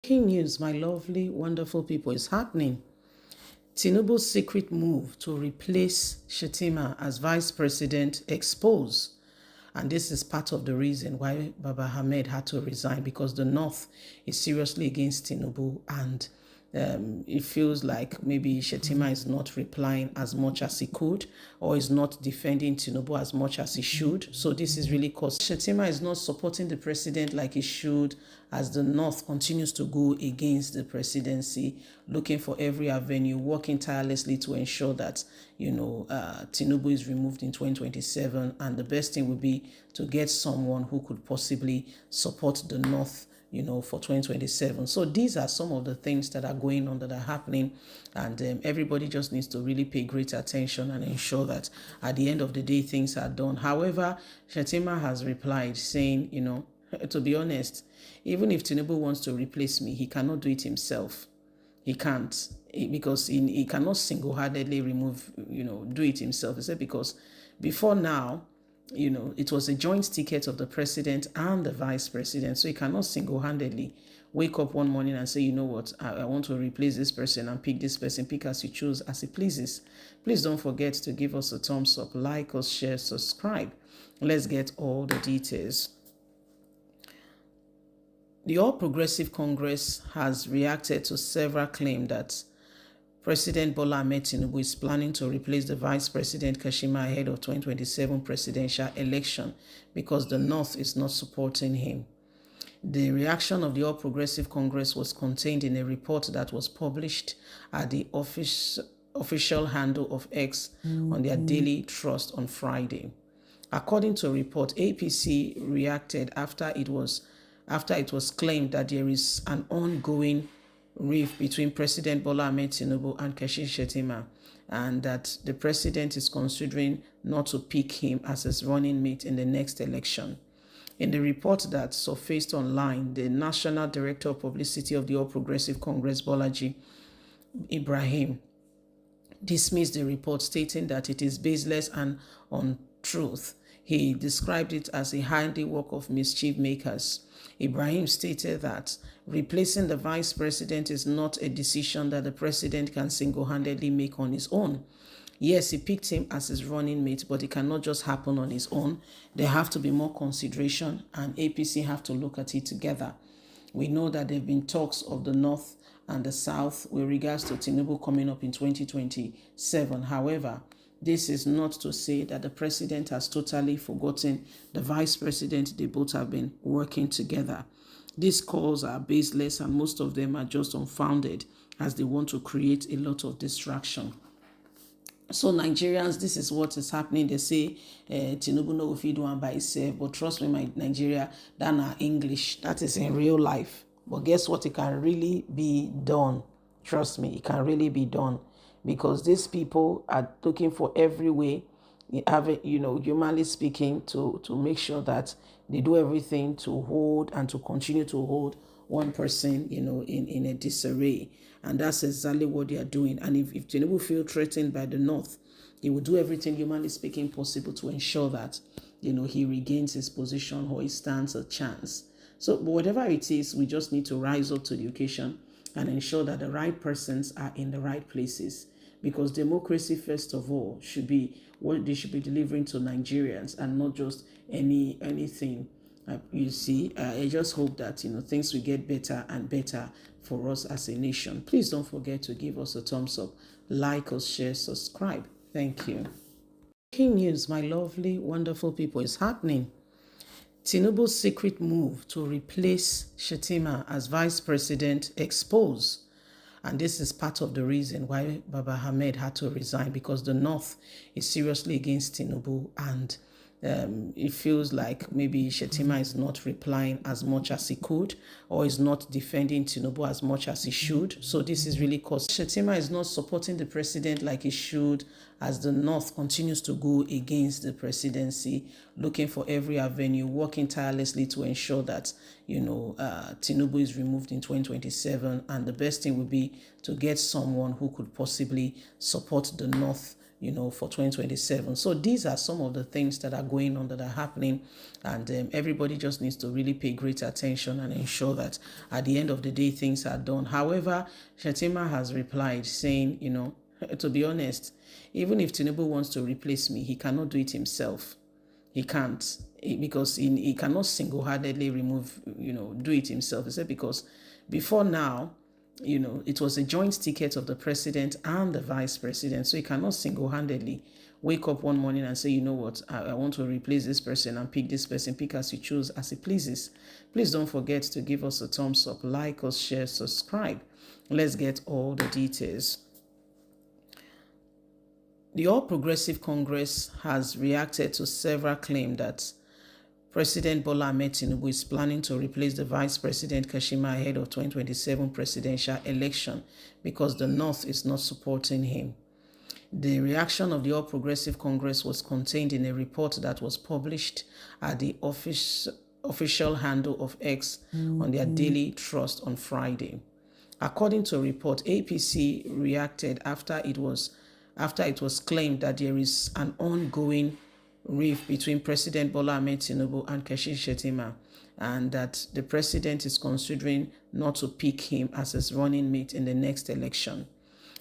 Breaking news, my lovely, wonderful people, is happening. Tinubu's secret move to replace Shettima as vice president exposed. And this is part of the reason why Baba Ahmed had to resign, because the North is seriously against Tinubu, and it feels like maybe Shettima is not replying as much as he could, or is not defending Tinubu as much as he should. So this is really because Shettima is not supporting the president like he should, as the North continues to go against the presidency, looking for every avenue, working tirelessly to ensure that, Tinubu is removed in 2027. And the best thing would be to get someone who could possibly support the North, for 2027. So these are some of the things that are going on, that are happening, and everybody just needs to really pay great attention and ensure that at the end of the day things are done. However, Shettima has replied saying, to be honest, even if Tinubu wants to replace me, he cannot do it himself. He can't, because he cannot single-handedly do it himself. He said because before now, it was a joint ticket of the president and the vice president. So he cannot single-handedly wake up one morning and say, you know what, I want to replace this person and pick this person, pick as you choose, as he pleases. Please don't forget to give us a thumbs up, like us, share, subscribe. Let's get all the details. The All Progressive Congress has reacted to several claims that President Bola Ahmed Tinubu is planning to replace the Vice President Kashima ahead of 2027 presidential election because the North is not supporting him. The reaction of the All Progressive Congress was contained in a report that was published at the official handle of X on their daily trust on Friday. According to a report, APC reacted after it was claimed that there is an ongoing rift between President Bola Ahmed Tinubu and Kashim Shettima, and that the president is considering not to pick him as his running mate in the next election. In the report that surfaced online, the National Director of Publicity of the All Progressive Congress, Bolaji Ibrahim, dismissed the report, stating that it is baseless and untruth. He described it as a handiwork of mischief makers. Ibrahim stated that replacing the vice president is not a decision that the president can single-handedly make on his own. Yes, he picked him as his running mate, but it cannot just happen on his own. There have to be more consideration, and APC have to look at it together. We know that there have been talks of the North and the South with regards to Tinubu coming up in 2027. However, this is not to say that the president has totally forgotten the vice president. They both have been working together. These calls are baseless, and most of them are just unfounded, as they want to create a lot of distraction. So Nigerians, this is what is happening. They say Tinubu no fit do one by himself, but trust me, my Nigeria, that na English. That is in real life. But guess what? It can really be done. Trust me, it can really be done. Because these people are looking for every way, humanly speaking, to make sure that they do everything to hold and to continue to hold one person, in a disarray. And that's exactly what they are doing. And if Tinubu feel threatened by the North, he will do everything, humanly speaking, possible to ensure that, he regains his position or he stands a chance. So whatever it is, we just need to rise up to the occasion and ensure that the right persons are in the right places. Because democracy, first of all, should be what they should be delivering to Nigerians, and not just anything. You see, I just hope that things will get better and better for us as a nation. Please don't forget to give us a thumbs up, like us, share, subscribe. Thank you. Breaking news, my lovely, wonderful people, is happening. Tinubu's secret move to replace Shettima as vice president exposed. And this is part of the reason why Baba Ahmed had to resign, because the North is seriously against Tinubu, and it feels like maybe Shettima is not replying as much as he could, or is not defending Tinubu as much as he should. So this is really because Shettima is not supporting the president like he should, as the North continues to go against the presidency, looking for every avenue, working tirelessly to ensure that, Tinubu is removed in 2027. And the best thing would be to get someone who could possibly support the North, for 2027. So these are some of the things that are going on, that are happening, and everybody just needs to really pay great attention and ensure that at the end of the day things are done. However, Shettima has replied saying, to be honest, even if Tinubu wants to replace me, he cannot do it himself. He can't, because he cannot single-handedly do it himself. He said because before now, it was a joint ticket of the president and the vice president. So he cannot single-handedly wake up one morning and say, you know what, I want to replace this person and pick this person, pick as you choose, as he pleases. Please don't forget to give us a thumbs up, like us, share, subscribe. Let's get all the details. The All Progressive Congress has reacted to several claims that President Bola Ahmed Tinubu is planning to replace the Vice President Kashima ahead of 2027 presidential election because the North is not supporting him. The reaction of the All Progressive Congress was contained in a report that was published at the official handle of X on their daily trust on Friday. According to a report, APC reacted after it was claimed that there is an ongoing rift between President Bola Ahmed Tinubu and Shettima, and that the president is considering not to pick him as his running mate in the next election.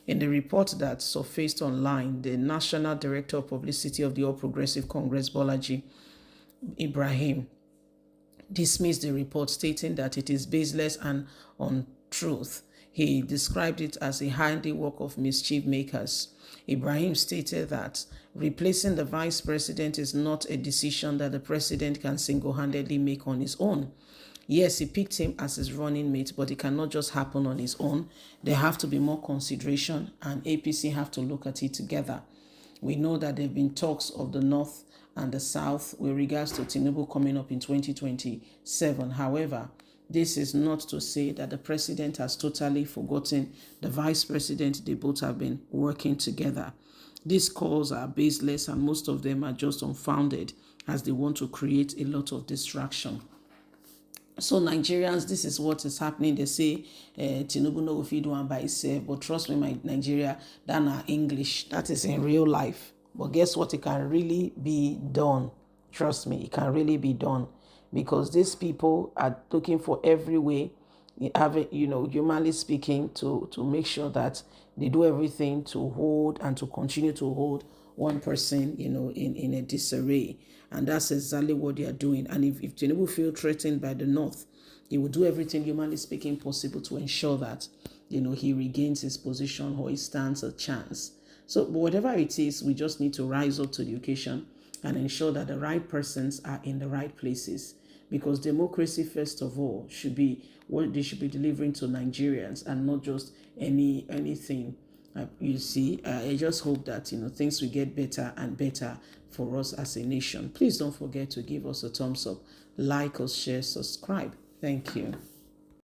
In the report that surfaced online, the National Director of Publicity of the All Progressive Congress, Bolaji Ibrahim, dismissed the report, stating that it is baseless and untruth. He described it as a handiwork of mischief makers. Ibrahim stated that replacing the vice president is not a decision that the president can single-handedly make on his own. Yes, he picked him as his running mate, but it cannot just happen on his own. There have to be more consideration, and APC have to look at it together. We know that there have been talks of the North and the South with regards to Tinubu coming up in 2027. However, this is not to say that the president has totally forgotten the vice president. They both have been working together. These calls are baseless, and most of them are just unfounded, as they want to create a lot of distraction. So Nigerians, this is what is happening. They say Tinubu no fit do one by himself, but trust me, my Nigeria, that are English. That is in real life. But guess what? It can really be done. Trust me, it can really be done. Because these people are looking for every way, humanly speaking, to make sure that they do everything to hold and to continue to hold one person, in a disarray. And that's exactly what they are doing. And if Tinubu feel threatened by the North, he will do everything, humanly speaking, possible to ensure that, he regains his position or he stands a chance. So, but whatever it is, we just need to rise up to the occasion and ensure that the right persons are in the right places, because democracy, first of all, should be what they should be delivering to Nigerians, and not just anything. You see, I just hope that things will get better and better for us as a nation. Please don't forget to give us a thumbs up, like us, share, subscribe. Thank you.